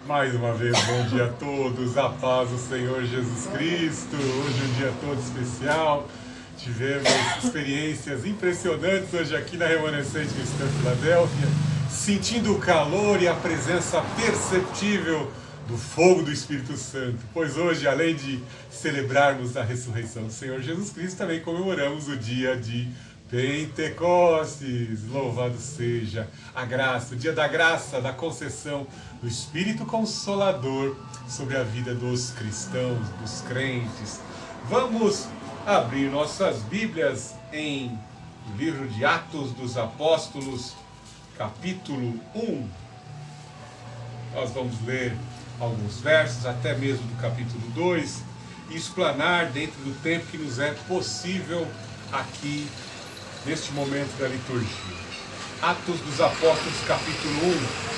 Mais uma vez, bom dia a todos, a paz do Senhor Jesus Cristo. Hoje é um dia todo especial. Tivemos experiências impressionantes hoje aqui na Remanescente Cristã Filadélfia, sentindo o calor e a presença perceptível do fogo do Espírito Santo. Pois hoje, além de celebrarmos a ressurreição do Senhor Jesus Cristo, também comemoramos o dia de Pentecostes. Louvado seja a graça, o dia da graça, da concessão do Espírito Consolador sobre a vida dos cristãos, dos crentes. Vamos abrir nossas Bíblias em o livro de Atos dos Apóstolos, capítulo 1. Nós vamos ler alguns versos, até mesmo do capítulo 2, e explanar dentro do tempo que nos é possível aqui neste momento da liturgia. Atos dos Apóstolos, capítulo 1.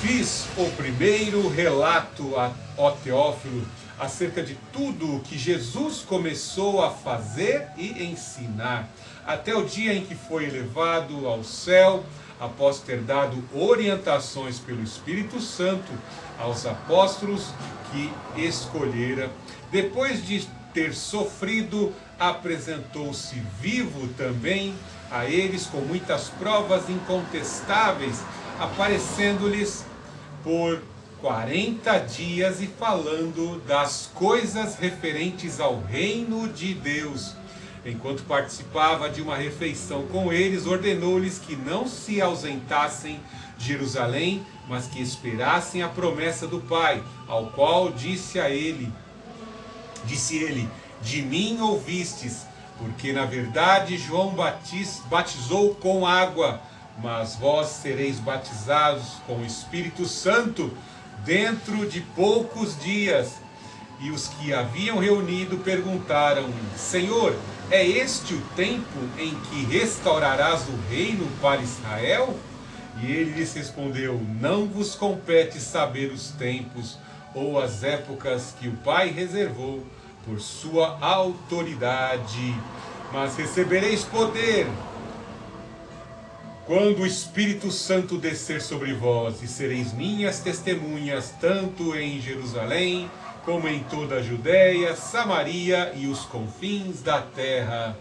Fiz o primeiro relato ao Teófilo acerca de tudo o que Jesus começou a fazer e ensinar, até o dia em que foi elevado ao céu, após ter dado orientações pelo Espírito Santo aos apóstolos que escolhera. Depois de ter sofrido, apresentou-se vivo também a eles com muitas provas incontestáveis, aparecendo-lhes por 40 dias e falando das coisas referentes ao reino de Deus. Enquanto participava de uma refeição com eles, ordenou-lhes que não se ausentassem de Jerusalém, mas que esperassem a promessa do Pai, ao qual disse ele, de mim ouvistes, porque na verdade João batizou com água, mas vós sereis batizados com o Espírito Santo dentro de poucos dias. E os que haviam reunido perguntaram: Senhor, é este o tempo em que restaurarás o reino para Israel? E ele lhes respondeu: não vos compete saber os tempos ou as épocas que o Pai reservou por sua autoridade, mas recebereis poder quando o Espírito Santo descer sobre vós, e sereis minhas testemunhas, tanto em Jerusalém, como em toda a Judéia, Samaria e os confins da terra.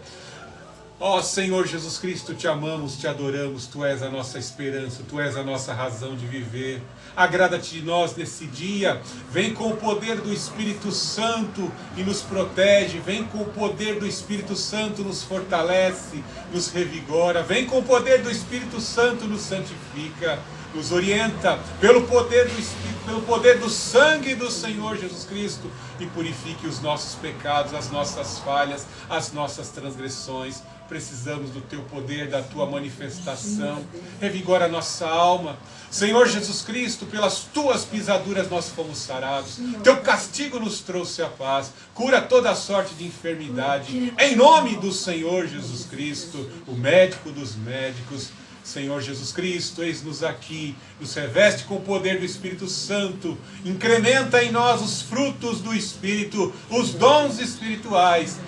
Ó Senhor Jesus Cristo, te amamos, te adoramos, Tu és a nossa esperança, Tu és a nossa razão de viver. Agrada-te de nós nesse dia, vem com o poder do Espírito Santo e nos protege, vem com o poder do Espírito Santo, nos fortalece, nos revigora, vem com o poder do Espírito Santo, nos santifica, nos orienta, pelo poder do Espírito, pelo poder do sangue do Senhor Jesus Cristo, e purifique os nossos pecados, as nossas falhas, as nossas transgressões. Precisamos do Teu poder, da Tua manifestação. Revigora a nossa alma. Senhor Jesus Cristo, pelas Tuas pisaduras nós fomos sarados. Teu castigo nos trouxe a paz. Cura toda sorte de enfermidade. Em nome do Senhor Jesus Cristo, o médico dos médicos. Senhor Jesus Cristo, eis-nos aqui, nos reveste com o poder do Espírito Santo, incrementa em nós os frutos do Espírito, os dons espirituais,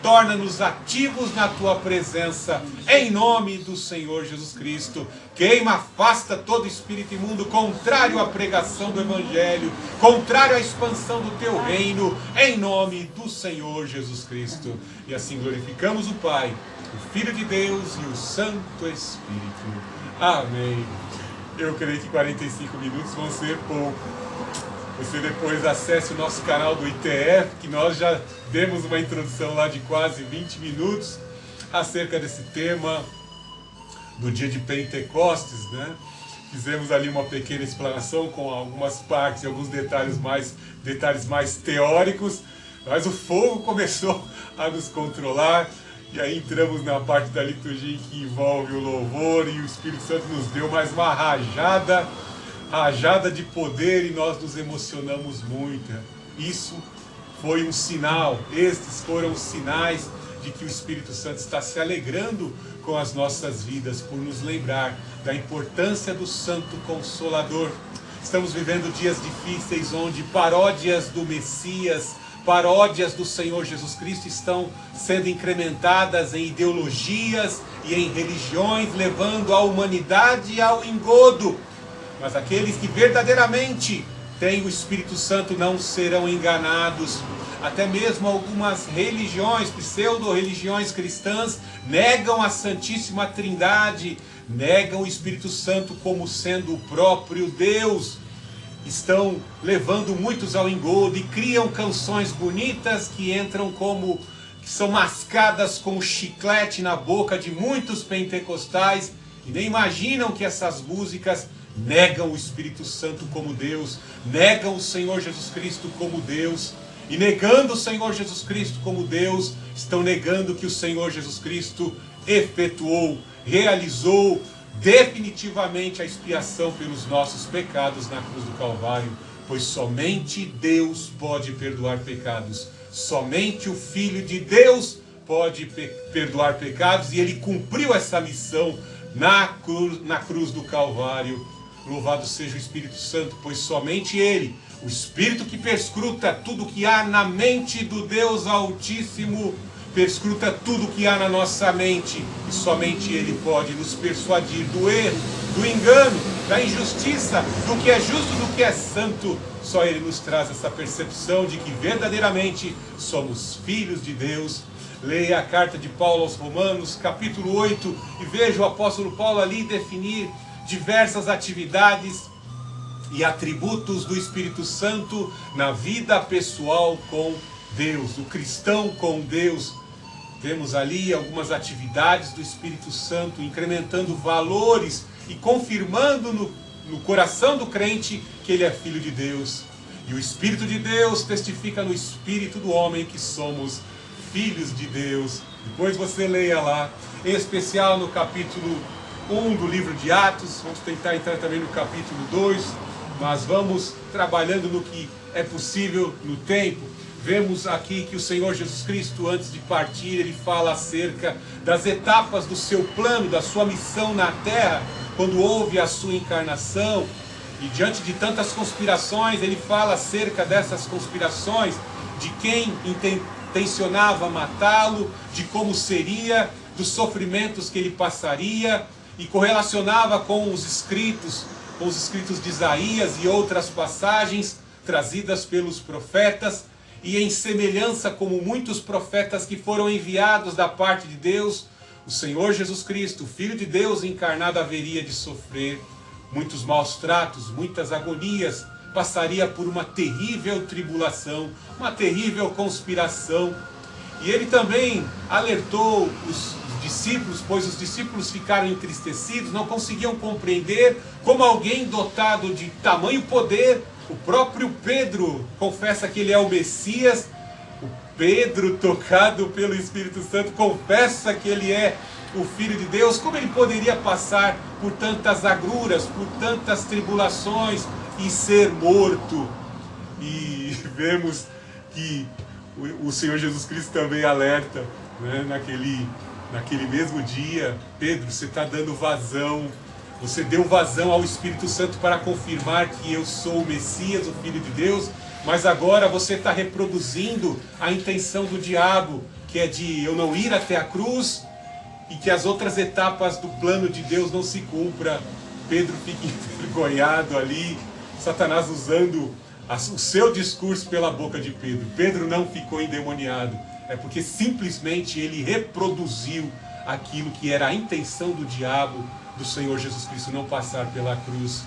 torna-nos ativos na Tua presença, em nome do Senhor Jesus Cristo. Queima, afasta todo espírito imundo, contrário à pregação do Evangelho, contrário à expansão do Teu reino, em nome do Senhor Jesus Cristo. E assim glorificamos o Pai, o Filho de Deus e o Santo Espírito. Amém. Eu creio que 45 minutos vão ser pouco. Você depois acesse o nosso canal do ITF, que nós já demos uma introdução lá de quase 20 minutos acerca desse tema do dia de Pentecostes, né? Fizemos ali uma pequena explanação com algumas partes e alguns detalhes mais teóricos, mas o fogo começou a nos controlar. E aí entramos na parte da liturgia que envolve o louvor, e o Espírito Santo nos deu mais uma rajada de poder, e nós nos emocionamos muito. Isso foi um sinal, estes foram os sinais de que o Espírito Santo está se alegrando com as nossas vidas, por nos lembrar da importância do Santo Consolador. Estamos vivendo dias difíceis onde paródias do Messias, paródias do Senhor Jesus Cristo estão sendo incrementadas em ideologias e em religiões, levando a humanidade ao engodo. Mas aqueles que verdadeiramente têm o Espírito Santo não serão enganados. Até mesmo algumas religiões, pseudo-religiões cristãs, negam a Santíssima Trindade, negam o Espírito Santo como sendo o próprio Deus. Estão levando muitos ao engodo e criam canções bonitas que são mascadas como chiclete na boca de muitos pentecostais e nem imaginam que essas músicas negam o Espírito Santo como Deus, negam o Senhor Jesus Cristo como Deus, e negando o Senhor Jesus Cristo como Deus, estão negando que o Senhor Jesus Cristo efetuou, realizou definitivamente a expiação pelos nossos pecados na cruz do Calvário, pois somente Deus pode perdoar pecados, somente o Filho de Deus pode perdoar pecados, e Ele cumpriu essa missão na cruz do Calvário. Louvado seja o Espírito Santo, pois somente Ele, o Espírito que perscruta tudo que há na mente do Deus Altíssimo, perscruta tudo que há na nossa mente, e somente Ele pode nos persuadir do erro, do engano, da injustiça, do que é justo, do que é santo. Só Ele nos traz essa percepção de que verdadeiramente somos filhos de Deus. Leia a carta de Paulo aos Romanos, capítulo 8, e veja o apóstolo Paulo ali definir diversas atividades e atributos do Espírito Santo na vida pessoal com Deus, o cristão com Deus. Vemos ali algumas atividades do Espírito Santo incrementando valores e confirmando no coração do crente que ele é filho de Deus. E o Espírito de Deus testifica no espírito do homem que somos filhos de Deus. Depois você leia lá, em especial no capítulo 1 do livro de Atos, vamos tentar entrar também no capítulo 2, mas vamos trabalhando no que é possível no tempo. Vemos aqui que o Senhor Jesus Cristo, antes de partir, Ele fala acerca das etapas do seu plano, da sua missão na terra, quando houve a sua encarnação, e diante de tantas conspirações, Ele fala acerca dessas conspirações, de quem intencionava matá-lo, de como seria, dos sofrimentos que Ele passaria, e correlacionava com os escritos de Isaías e outras passagens trazidas pelos profetas, e em semelhança como muitos profetas que foram enviados da parte de Deus, o Senhor Jesus Cristo, o Filho de Deus encarnado, haveria de sofrer muitos maus tratos, muitas agonias, passaria por uma terrível tribulação, uma terrível conspiração. E ele também alertou os discípulos, pois os discípulos ficaram entristecidos, não conseguiam compreender como alguém dotado de tamanho poder, o próprio Pedro confessa que ele é o Messias, o Pedro, tocado pelo Espírito Santo, confessa que ele é o Filho de Deus. Como ele poderia passar por tantas agruras, por tantas tribulações e ser morto? E vemos que o Senhor Jesus Cristo também alerta, né, naquele mesmo dia: Pedro, você está dando vazão, você deu vazão ao Espírito Santo para confirmar que eu sou o Messias, o Filho de Deus, mas agora você está reproduzindo a intenção do diabo, que é de eu não ir até a cruz e que as outras etapas do plano de Deus não se cumpram. Pedro fica envergonhado ali, Satanás usando o seu discurso pela boca de Pedro. Pedro não ficou endemoniado, é porque simplesmente ele reproduziu aquilo que era a intenção do diabo, do Senhor Jesus Cristo não passar pela cruz.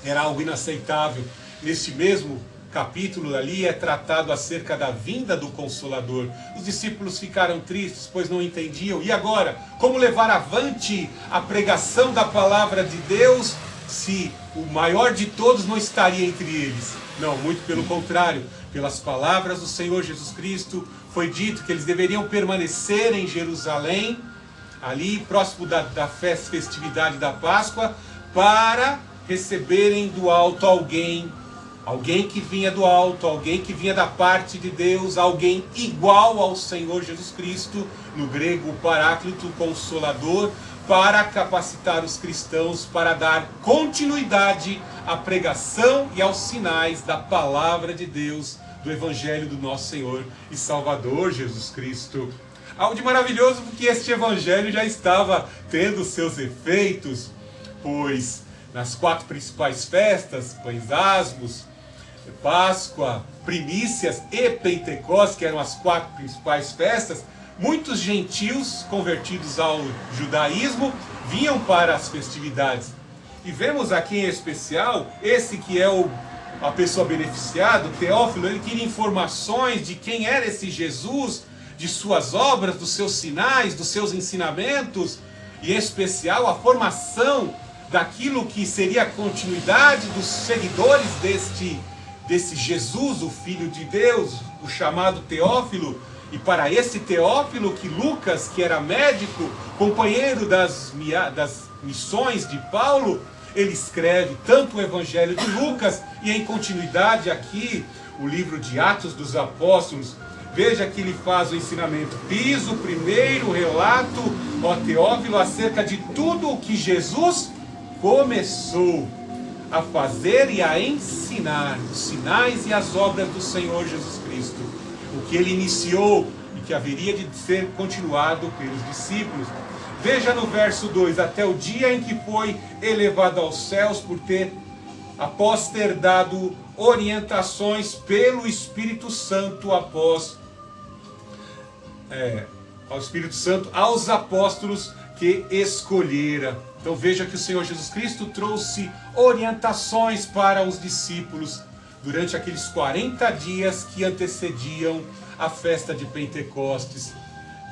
Era algo inaceitável. Neste mesmo capítulo ali é tratado acerca da vinda do Consolador. Os discípulos ficaram tristes, pois não entendiam. E agora, como levar avante a pregação da palavra de Deus, se o maior de todos não estaria entre eles? Não, muito pelo contrário. Pelas palavras do Senhor Jesus Cristo, foi dito que eles deveriam permanecer em Jerusalém, ali próximo da festividade da Páscoa, para receberem do alto alguém que vinha do alto, alguém que vinha da parte de Deus, alguém igual ao Senhor Jesus Cristo, no grego o Paráclito, o Consolador, para capacitar os cristãos para dar continuidade à pregação e aos sinais da palavra de Deus, do Evangelho do nosso Senhor e Salvador Jesus Cristo. Algo de maravilhoso, porque este Evangelho já estava tendo seus efeitos, pois nas 4 principais festas, pães asmos, Páscoa, primícias e Pentecostes, que eram as 4 principais festas, muitos gentios convertidos ao judaísmo vinham para as festividades. E vemos aqui em especial, esse que é a pessoa beneficiada, Teófilo, ele queria informações de quem era esse Jesus, de suas obras, dos seus sinais, dos seus ensinamentos, e em especial a formação daquilo que seria a continuidade dos seguidores desse Jesus, o Filho de Deus, o chamado Teófilo. E para esse Teófilo que Lucas, que era médico, companheiro das missões de Paulo, ele escreve tanto o Evangelho de Lucas e em continuidade aqui o livro de Atos dos Apóstolos. Veja que ele faz o ensinamento. Fiz o primeiro relato, ó Teófilo, acerca de tudo o que Jesus começou a fazer e a ensinar, os sinais e as obras do Senhor Jesus Cristo. O que ele iniciou e que haveria de ser continuado pelos discípulos. Veja no verso 2, até o dia em que foi elevado aos céus após ter dado orientações pelo Espírito Santo ao Espírito Santo, aos apóstolos que escolhera. Então veja que o Senhor Jesus Cristo trouxe orientações para os discípulos durante aqueles 40 dias que antecediam a festa de Pentecostes.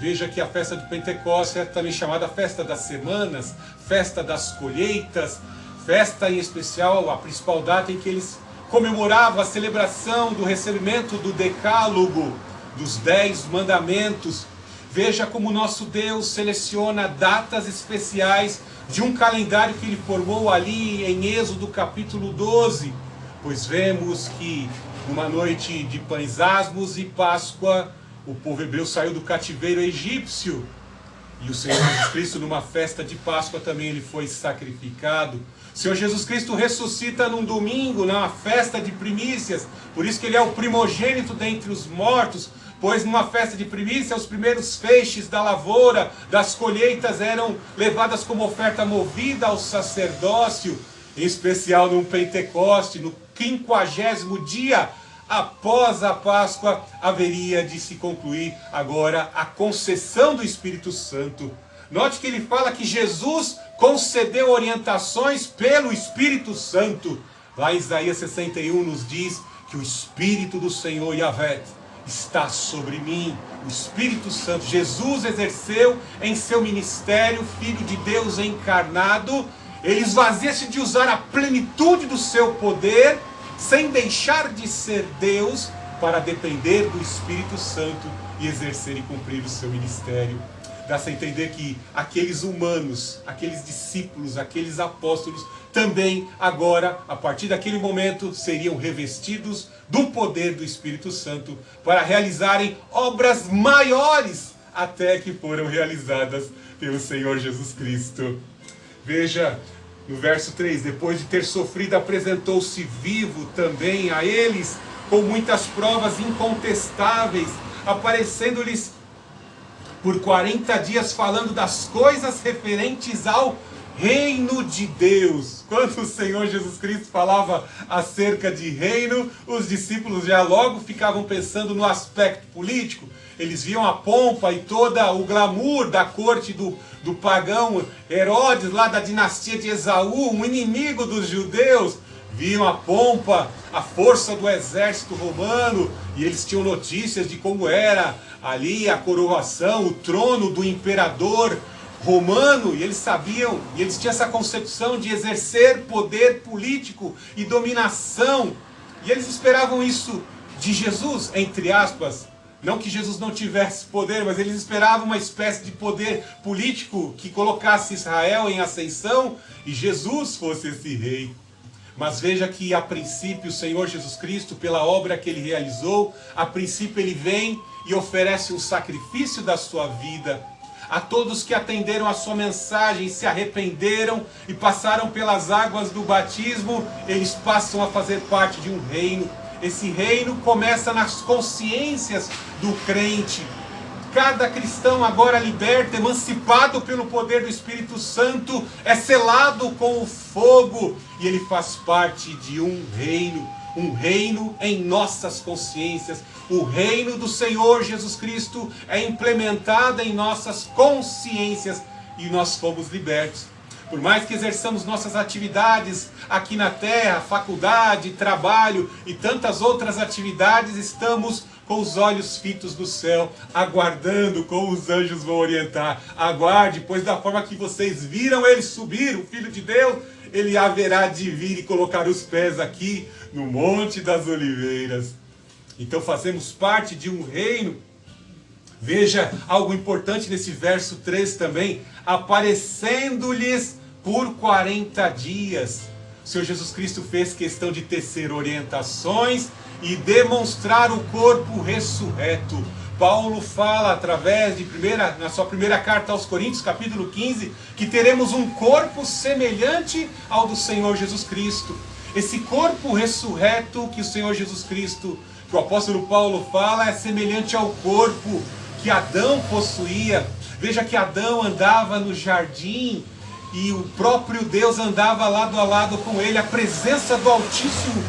Veja que a festa de Pentecostes é também chamada festa das semanas, festa das colheitas, festa em especial, a principal data em que eles comemoravam a celebração do recebimento do decálogo, dos 10 mandamentos. Veja como nosso Deus seleciona datas especiais de um calendário que ele formou ali em Êxodo capítulo 12. Pois vemos que numa noite de pães asmos e Páscoa, o povo hebreu saiu do cativeiro egípcio. E o Senhor Jesus Cristo, numa festa de Páscoa, também ele foi sacrificado. O Senhor Jesus Cristo ressuscita num domingo, numa festa de primícias. Por isso que ele é o primogênito dentre os mortos. Pois numa festa de primícias, os primeiros feixes da lavoura, das colheitas, eram levadas como oferta movida ao sacerdócio. Em especial no Pentecoste, no 50º dia após a Páscoa, haveria de se concluir agora a concessão do Espírito Santo. Note que ele fala que Jesus concedeu orientações pelo Espírito Santo. Lá em Isaías 61 nos diz que o Espírito do Senhor Yahvé está sobre mim. O Espírito Santo, Jesus exerceu em seu ministério, Filho de Deus encarnado. Ele esvazia-se de usar a plenitude do seu poder, sem deixar de ser Deus, para depender do Espírito Santo e exercer e cumprir o seu ministério. Dá-se a entender que aqueles humanos, aqueles discípulos, aqueles apóstolos, também agora, a partir daquele momento, seriam revestidos do poder do Espírito Santo para realizarem obras maiores até que foram realizadas pelo Senhor Jesus Cristo. Veja no verso 3, depois de ter sofrido, apresentou-se vivo também a eles, com muitas provas incontestáveis, aparecendo-lhes por 40 dias, falando das coisas referentes ao reino de Deus. Quando o Senhor Jesus Cristo falava acerca de reino, os discípulos já logo ficavam pensando no aspecto político. Eles viam a pompa e todo o glamour da corte do pagão Herodes, lá da dinastia de Esaú, um inimigo dos judeus. Viam a pompa, a força do exército romano, e eles tinham notícias de como era ali a coroação, o trono do imperador romano, e eles sabiam, e eles tinham essa concepção de exercer poder político e dominação, e eles esperavam isso de Jesus, entre aspas. Não que Jesus não tivesse poder, mas eles esperavam uma espécie de poder político que colocasse Israel em ascensão e Jesus fosse esse rei. Mas veja que a princípio o Senhor Jesus Cristo, pela obra que ele realizou, a princípio ele vem e oferece um sacrifício da sua vida a todos que atenderam a sua mensagem, se arrependeram e passaram pelas águas do batismo. Eles passam a fazer parte de um reino. Esse reino começa nas consciências do crente. Cada cristão agora liberto, emancipado pelo poder do Espírito Santo, é selado com o fogo e ele faz parte de um reino em nossas consciências. O reino do Senhor Jesus Cristo é implementado em nossas consciências e nós fomos libertos. Por mais que exerçamos nossas atividades aqui na terra, faculdade, trabalho e tantas outras atividades, estamos com os olhos fitos no céu, aguardando como os anjos vão orientar. Aguarde, pois da forma que vocês viram ele subir, o Filho de Deus, ele haverá de vir e colocar os pés aqui no Monte das Oliveiras. Então fazemos parte de um reino. Veja algo importante nesse verso 3 também. Aparecendo-lhes por 40 dias. O Senhor Jesus Cristo fez questão de tecer orientações e demonstrar o corpo ressurreto. Paulo fala na sua primeira carta aos Coríntios, capítulo 15, que teremos um corpo semelhante ao do Senhor Jesus Cristo. Esse corpo ressurreto que o Senhor Jesus Cristo, que o apóstolo Paulo fala, é semelhante ao corpo que Adão possuía. Veja que Adão andava no jardim e o próprio Deus andava lado a lado com ele. A presença do Altíssimo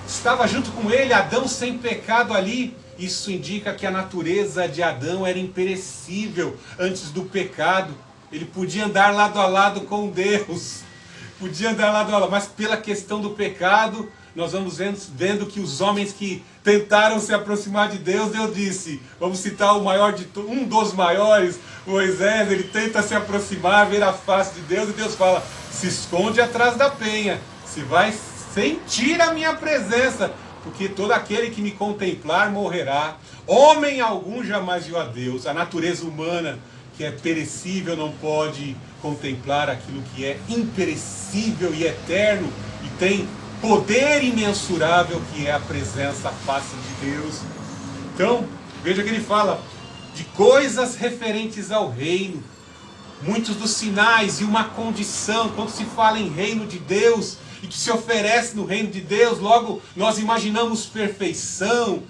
estava junto com ele, Adão sem pecado ali. Isso indica que a natureza de Adão era imperecível antes do pecado. Ele podia andar lado a lado com Deus, podia andar lado a lado, mas pela questão do pecado, nós vamos vendo que os homens que tentaram se aproximar de Deus, Deus disse, vamos citar um dos maiores, Moisés, ele tenta se aproximar, ver a face de Deus, e Deus fala, se esconde atrás da penha, se vai sentir a minha presença, porque todo aquele que me contemplar morrerá. Homem algum jamais viu a Deus. A natureza humana, que é perecível, não pode contemplar aquilo que é imperecível e eterno, e tem poder imensurável, que é a presença, a face de Deus. Então, veja que ele fala de coisas referentes ao reino. Muitos dos sinais e uma condição, quando se fala em reino de Deus, e que se oferece no reino de Deus, logo nós imaginamos perfeição,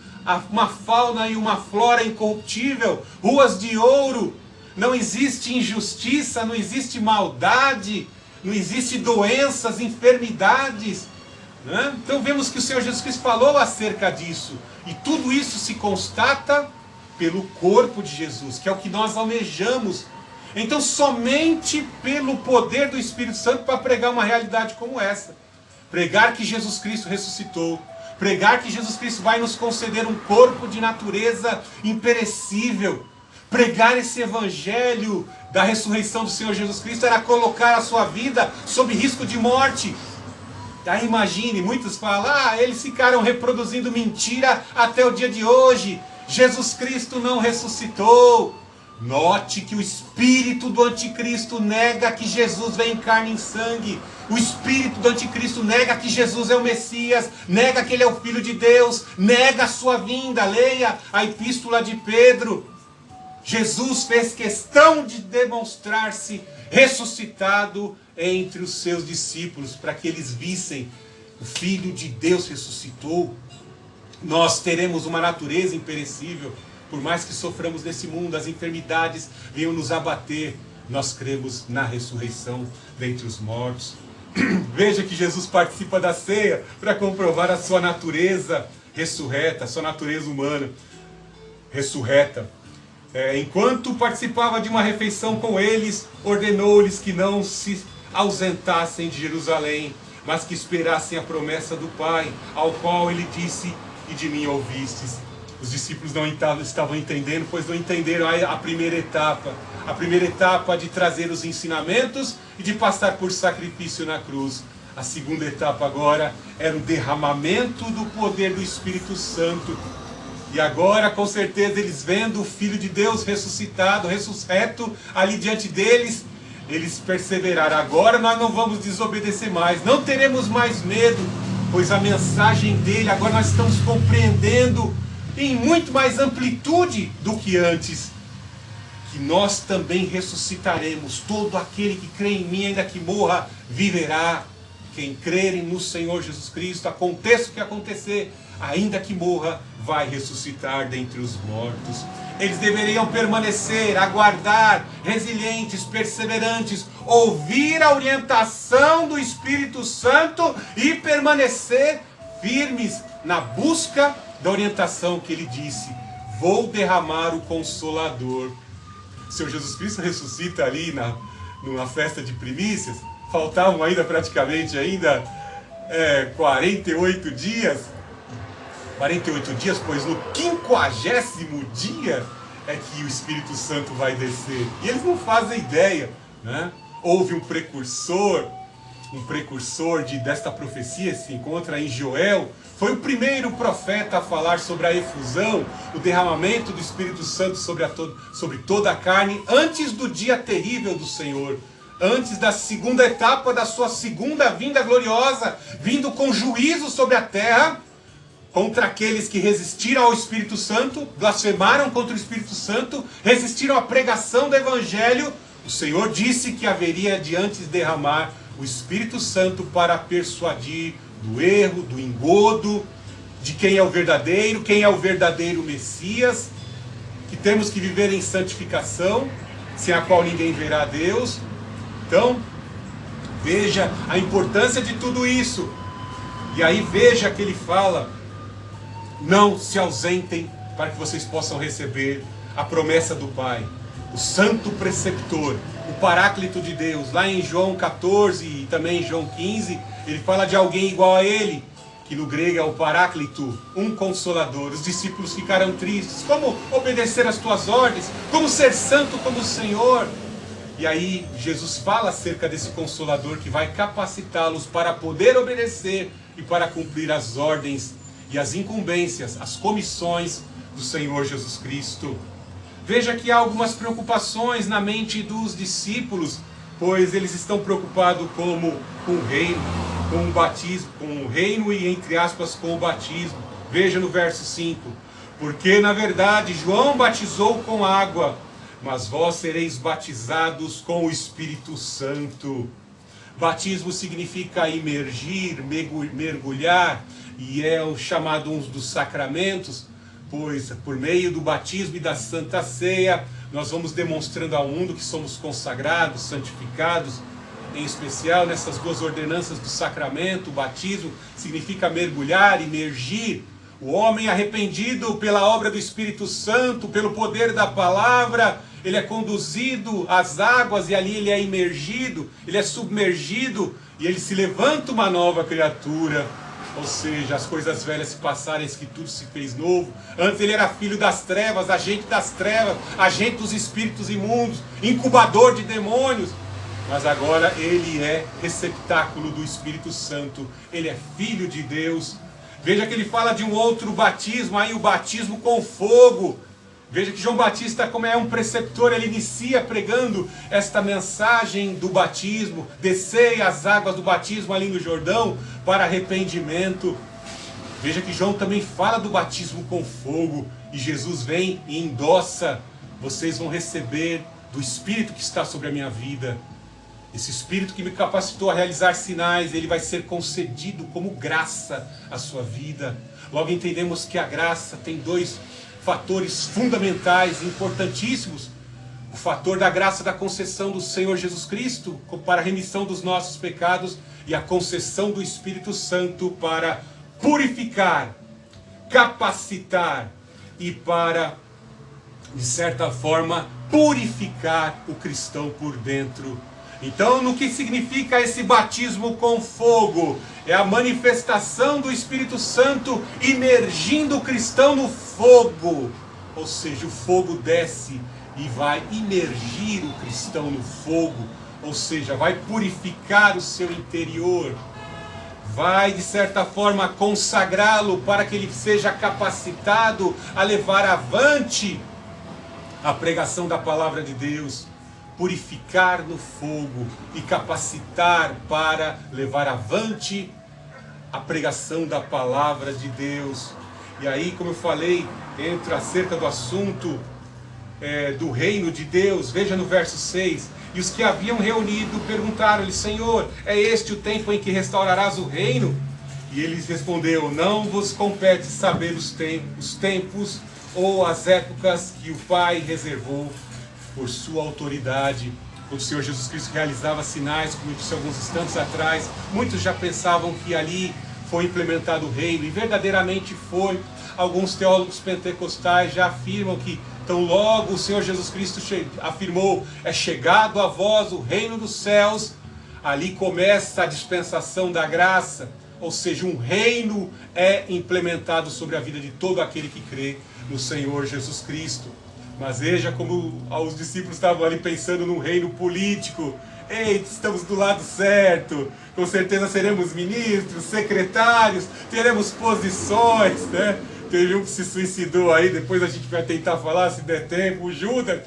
uma fauna e uma flora incorruptível, ruas de ouro, não existe injustiça, não existe maldade, não existe doenças, enfermidades, né? Então vemos que o Senhor Jesus Cristo falou acerca disso, e tudo isso se constata pelo corpo de Jesus, que é o que nós almejamos. Então somente pelo poder do Espírito Santo para pregar uma realidade como essa. Pregar que Jesus Cristo ressuscitou. Pregar que Jesus Cristo vai nos conceder um corpo de natureza imperecível. Pregar esse evangelho da ressurreição do Senhor Jesus Cristo era colocar a sua vida sob risco de morte. Aí imagine, muitos falam, eles ficaram reproduzindo mentira até o dia de hoje. Jesus Cristo não ressuscitou. Note que o espírito do anticristo nega que Jesus vem em carne e em sangue. O espírito do anticristo nega que Jesus é o Messias, nega que ele é o Filho de Deus, nega a sua vinda. Leia a epístola de Pedro. Jesus fez questão de demonstrar-se ressuscitado entre os seus discípulos, para que eles vissem o Filho de Deus ressuscitou. Nós teremos uma natureza imperecível. Por mais que soframos nesse mundo, as enfermidades venham nos abater, nós cremos na ressurreição dentre os mortos. Veja que Jesus participa da ceia para comprovar a sua natureza ressurreta, a sua natureza humana ressurreta. Enquanto participava de uma refeição com eles, ordenou-lhes que não se ausentassem de Jerusalém, mas que esperassem a promessa do Pai, ao qual ele disse, e de mim ouvistes. Os discípulos não estavam entendendo, pois não entenderam a primeira etapa. A primeira etapa de trazer os ensinamentos e de passar por sacrifício na cruz. A segunda etapa agora era o derramamento do poder do Espírito Santo. E agora, com certeza, eles vendo o Filho de Deus ressuscitado, ressurreto ali diante deles, eles perseveraram. Agora nós não vamos desobedecer mais, não teremos mais medo, pois a mensagem dele, agora nós estamos compreendendo em muito mais amplitude do que antes, que nós também ressuscitaremos. Todo aquele que crê em mim, ainda que morra, viverá. quem crerem no Senhor Jesus Cristo, aconteça o que acontecer, ainda que morra, vai ressuscitar dentre os mortos. Eles deveriam permanecer, aguardar, resilientes, perseverantes, ouvir a orientação do Espírito Santo e permanecer firmes na busca da orientação que ele disse: vou derramar o Consolador. O Senhor Jesus Cristo ressuscita ali numa festa de primícias. Faltavam ainda praticamente 48 dias. 48 dias, pois no 50º dia é que o Espírito Santo vai descer. E eles não fazem ideia, né? Houve um precursor desta profecia, se encontra em Joel. Foi o primeiro profeta a falar sobre a efusão, o derramamento do Espírito Santo sobre toda a carne, antes do dia terrível do Senhor, antes da segunda etapa da sua segunda vinda gloriosa, vindo com juízo sobre a terra, contra aqueles que resistiram ao Espírito Santo, blasfemaram contra o Espírito Santo, resistiram à pregação do Evangelho. O Senhor disse que haveria de antes derramar o Espírito Santo para persuadir do erro, do engodo, de quem é o verdadeiro Messias, que temos que viver em santificação, sem a qual ninguém verá a Deus. Então, veja a importância de tudo isso. E aí veja que ele fala: não se ausentem para que vocês possam receber a promessa do Pai, o Santo Preceptor, o Paráclito de Deus. Lá em João 14 e também em João 15, ele fala de alguém igual a ele, que no grego é o Paráclito, um Consolador. Os discípulos ficaram tristes. Como obedecer às tuas ordens? Como ser santo como o Senhor? E aí Jesus fala acerca desse Consolador que vai capacitá-los para poder obedecer e para cumprir as ordens e as incumbências, as comissões do Senhor Jesus Cristo. Veja que há algumas preocupações na mente dos discípulos, pois eles estão preocupados com o reino, com o batismo, com o reino e, entre aspas, com o batismo. Veja no verso 5: porque na verdade João batizou com água, mas vós sereis batizados com o Espírito Santo. Batismo significa imergir, mergulhar, e é o chamado um dos sacramentos, pois por meio do batismo e da Santa Ceia, nós vamos demonstrando ao mundo que somos consagrados, santificados, em especial nessas duas ordenanças do sacramento. O batismo significa mergulhar, imergir. O homem arrependido pela obra do Espírito Santo, pelo poder da palavra, ele é conduzido às águas e ali ele é imergido, ele é submergido e ele se levanta uma nova criatura. Ou seja, as coisas velhas se passaram, eis que tudo se fez novo. Antes ele era filho das trevas, agente das trevas, agente dos espíritos imundos, incubador de demônios. Mas agora ele é receptáculo do Espírito Santo, ele é filho de Deus. Veja que ele fala de um outro batismo, aí o batismo com fogo. Veja que João Batista, como é um preceptor, ele inicia pregando esta mensagem do batismo: descei as águas do batismo ali no Jordão para arrependimento. Veja que João também fala do batismo com fogo, e Jesus vem e endossa: vocês vão receber do Espírito que está sobre a minha vida. Esse Espírito que me capacitou a realizar sinais, ele vai ser concedido como graça à sua vida. Logo entendemos que a graça tem dois fatores fundamentais, importantíssimos: o fator da graça da concessão do Senhor Jesus Cristo para a remissão dos nossos pecados, e a concessão do Espírito Santo para purificar, capacitar e para, de certa forma, purificar o cristão por dentro. Então, no que significa esse batismo com fogo? É a manifestação do Espírito Santo imergindo o cristão no fogo. Ou seja, o fogo desce e vai imergir o cristão no fogo. Ou seja, vai purificar o seu interior. Vai, de certa forma, consagrá-lo para que ele seja capacitado a levar avante a pregação da palavra de Deus. Purificar no fogo e capacitar para levar avante a pregação da palavra de Deus. E aí, como eu falei, entra acerca do assunto do reino de Deus. Veja no verso 6: E os que haviam reunido perguntaram-lhe: Senhor, é este o tempo em que restaurarás o reino? E ele lhes respondeu: não vos compete saber os tempos ou as épocas que o Pai reservou por sua autoridade. Quando o Senhor Jesus Cristo realizava sinais, como eu disse alguns instantes atrás, muitos já pensavam que ali foi implementado o reino, e verdadeiramente foi. Alguns teólogos pentecostais já afirmam que, tão logo o Senhor Jesus Cristo afirmou: é chegado a vós o reino dos céus, ali começa a dispensação da graça, ou seja, um reino é implementado sobre a vida de todo aquele que crê no Senhor Jesus Cristo. Mas veja como os discípulos estavam ali pensando num reino político. Ei, estamos do lado certo, com certeza seremos ministros, secretários, teremos posições, né? Teve um que se suicidou aí, depois a gente vai tentar falar se der tempo, o Judas.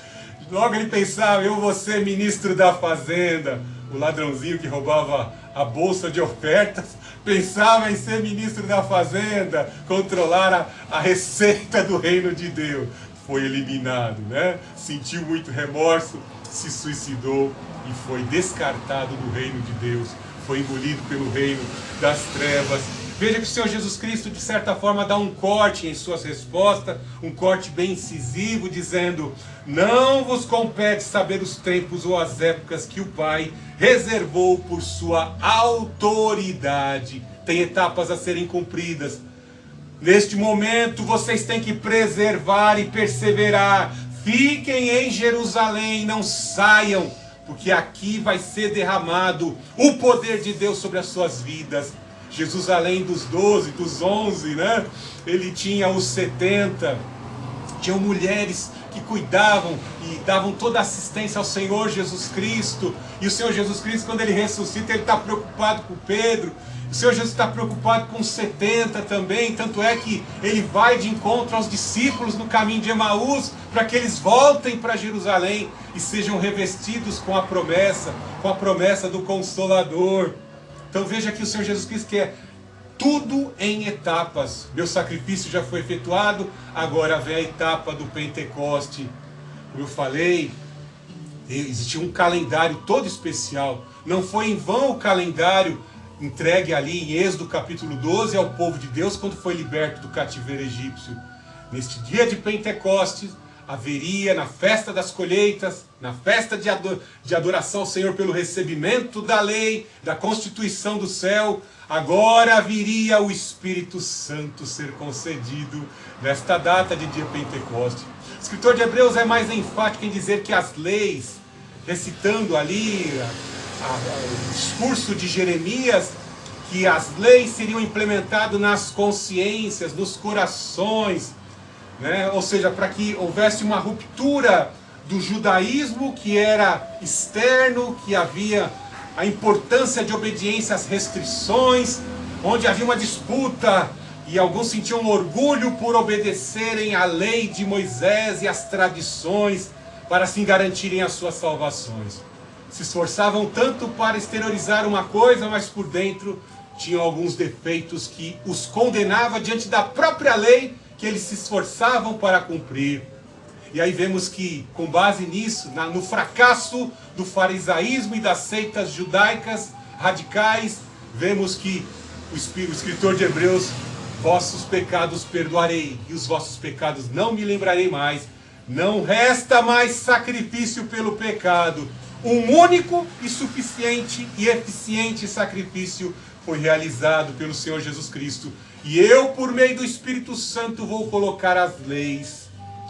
Logo ele pensava: eu vou ser ministro da fazenda. O ladrãozinho que roubava a bolsa de ofertas pensava em ser ministro da fazenda, controlar a receita do reino de Deus. Foi eliminado, né? Sentiu muito remorso, se suicidou e foi descartado do reino de Deus, foi engolido pelo reino das trevas. Veja que o Senhor Jesus Cristo, de certa forma, dá um corte em suas respostas, um corte bem incisivo, dizendo: não vos compete saber os tempos ou as épocas que o Pai reservou por sua autoridade. Tem etapas a serem cumpridas. Neste momento vocês têm que preservar e perseverar. Fiquem em Jerusalém, não saiam, porque aqui vai ser derramado o poder de Deus sobre as suas vidas. Jesus, além dos 12, dos 11, né? Ele tinha os 70, tinham mulheres que cuidavam e davam toda a assistência ao Senhor Jesus Cristo. E o Senhor Jesus Cristo, quando ele ressuscita, ele está preocupado com Pedro. O Senhor Jesus está preocupado com os 70 também, tanto é que ele vai de encontro aos discípulos no caminho de Emaús, para que eles voltem para Jerusalém e sejam revestidos com a promessa do Consolador. Então veja que o Senhor Jesus Cristo quer tudo em etapas. Meu sacrifício já foi efetuado, agora vem a etapa do Pentecoste. Como eu falei, existia um calendário todo especial. Não foi em vão o calendário entregue ali em Êxodo capítulo 12 ao povo de Deus quando foi liberto do cativeiro egípcio. Neste dia de Pentecostes haveria, na festa das colheitas, na festa de adoração ao Senhor pelo recebimento da lei, da constituição do céu, agora viria o Espírito Santo ser concedido nesta data de dia Pentecostes. O escritor de Hebreus é mais enfático em dizer que as leis, recitando ali o discurso de Jeremias, que as leis seriam implementadas nas consciências, nos corações, né? Ou seja, para que houvesse uma ruptura do judaísmo que era externo, que havia a importância de obediência às restrições, onde havia uma disputa e alguns sentiam orgulho por obedecerem à lei de Moisés e às tradições para assim garantirem as suas salvações. Se esforçavam tanto para exteriorizar uma coisa, mas por dentro tinham alguns defeitos que os condenava diante da própria lei que eles se esforçavam para cumprir. E aí vemos que, com base nisso, no fracasso do farisaísmo e das seitas judaicas radicais, vemos que o escritor de Hebreus: vossos pecados perdoarei, e os vossos pecados não me lembrarei mais. Não resta mais sacrifício pelo pecado. Um único e suficiente e eficiente sacrifício foi realizado pelo Senhor Jesus Cristo. E eu, por meio do Espírito Santo, vou colocar as leis.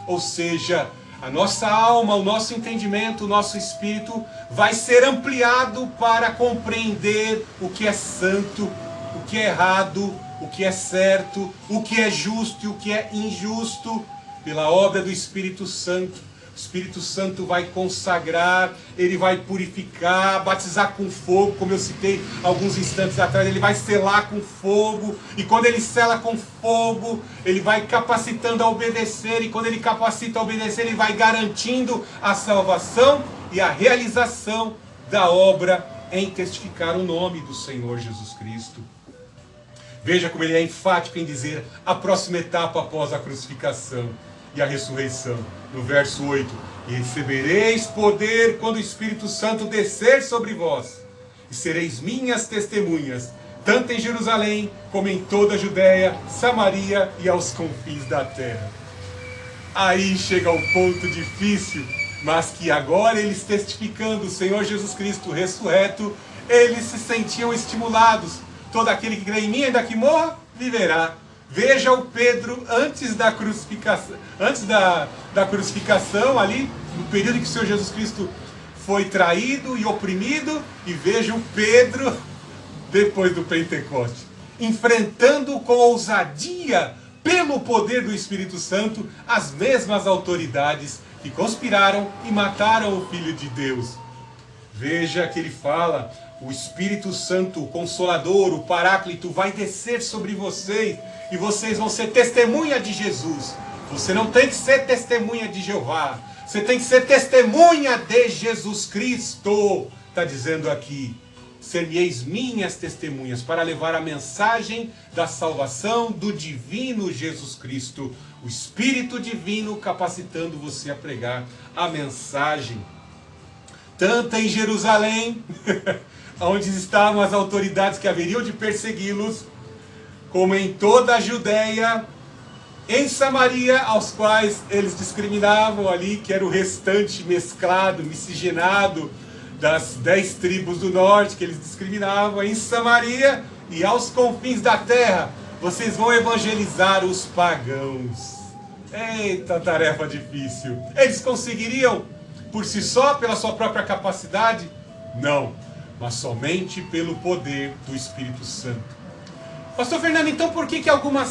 Ou seja, a nossa alma, o nosso entendimento, o nosso espírito vai ser ampliado para compreender o que é santo, o que é errado, o que é certo, o que é justo e o que é injusto, pela obra do Espírito Santo. O Espírito Santo vai consagrar, ele vai purificar, batizar com fogo, como eu citei alguns instantes atrás, ele vai selar com fogo, e quando ele sela com fogo, ele vai capacitando a obedecer, e quando ele capacita a obedecer, ele vai garantindo a salvação e a realização da obra em testificar o nome do Senhor Jesus Cristo. Veja como ele é enfático em dizer a próxima etapa após a crucificação. e a ressurreição. No verso 8, e recebereis poder quando o Espírito Santo descer sobre vós, e sereis minhas testemunhas, tanto em Jerusalém, como em toda a Judéia, Samaria e aos confins da terra. Aí chega o ponto difícil, mas que agora eles testificando o Senhor Jesus Cristo ressurreto, eles se sentiam estimulados. Todo aquele que crê em mim, ainda que morra, viverá. Veja o Pedro antes da crucificação ali, no período que o Senhor Jesus Cristo foi traído e oprimido, e veja o Pedro depois do Pentecoste, enfrentando com ousadia, pelo poder do Espírito Santo, as mesmas autoridades que conspiraram e mataram o Filho de Deus. Veja que ele fala, o Espírito Santo, o Consolador, o Paráclito, vai descer sobre vocês, e vocês vão ser testemunha de Jesus. Você não tem que ser testemunha de Jeová, você tem que ser testemunha de Jesus Cristo. Está dizendo aqui, ser-me-eis minhas testemunhas, para levar a mensagem da salvação do divino Jesus Cristo, o Espírito Divino capacitando você a pregar a mensagem. Tanto em Jerusalém, onde estavam as autoridades que haveriam de persegui-los, como em toda a Judéia, em Samaria, aos quais eles discriminavam ali, que era o restante mesclado, miscigenado, das 10 tribos do norte, que eles discriminavam, em Samaria e aos confins da terra, vocês vão evangelizar os pagãos. Eita, tarefa difícil. Eles conseguiriam por si só, pela sua própria capacidade? Não, mas somente pelo poder do Espírito Santo. Pastor Fernando, então por que algumas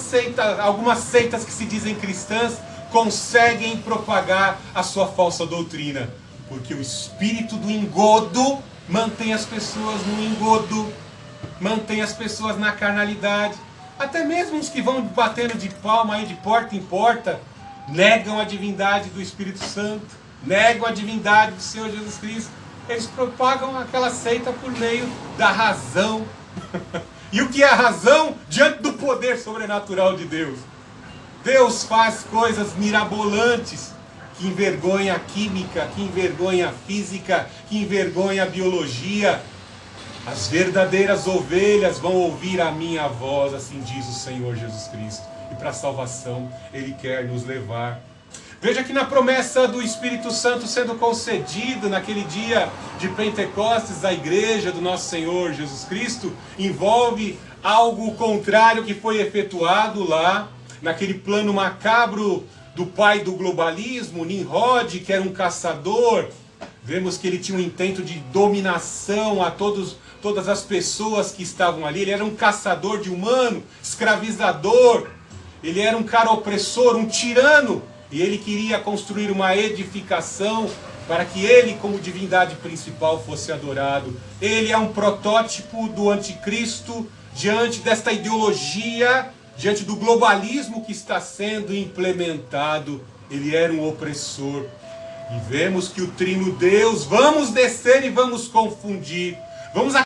seitas que se dizem cristãs conseguem propagar a sua falsa doutrina? Porque o espírito do engodo mantém as pessoas no engodo, mantém as pessoas na carnalidade. Até mesmo os que vão batendo de palma aí de porta em porta, negam a divindade do Espírito Santo, negam a divindade do Senhor Jesus Cristo. Eles propagam aquela seita por meio da razão. E o que é a razão diante do poder sobrenatural de Deus? Deus faz coisas mirabolantes, que envergonha a química, que envergonha a física, que envergonha a biologia. As verdadeiras ovelhas vão ouvir a minha voz, assim diz o Senhor Jesus Cristo. E para a salvação Ele quer nos levar. Veja que na promessa do Espírito Santo sendo concedido naquele dia de Pentecostes à igreja do nosso Senhor Jesus Cristo, envolve algo contrário que foi efetuado lá, naquele plano macabro do pai do globalismo, Nimrod, que era um caçador. Vemos que ele tinha um intento de dominação a todas as pessoas que estavam ali. Ele era um caçador de humano, escravizador. Ele era um cara opressor, um tirano. E ele queria construir uma edificação para que ele, como divindade principal, fosse adorado. Ele é um protótipo do anticristo diante desta ideologia, diante do globalismo que está sendo implementado. Ele era um opressor. E vemos que o trino Deus, vamos descer e vamos confundir. Vamos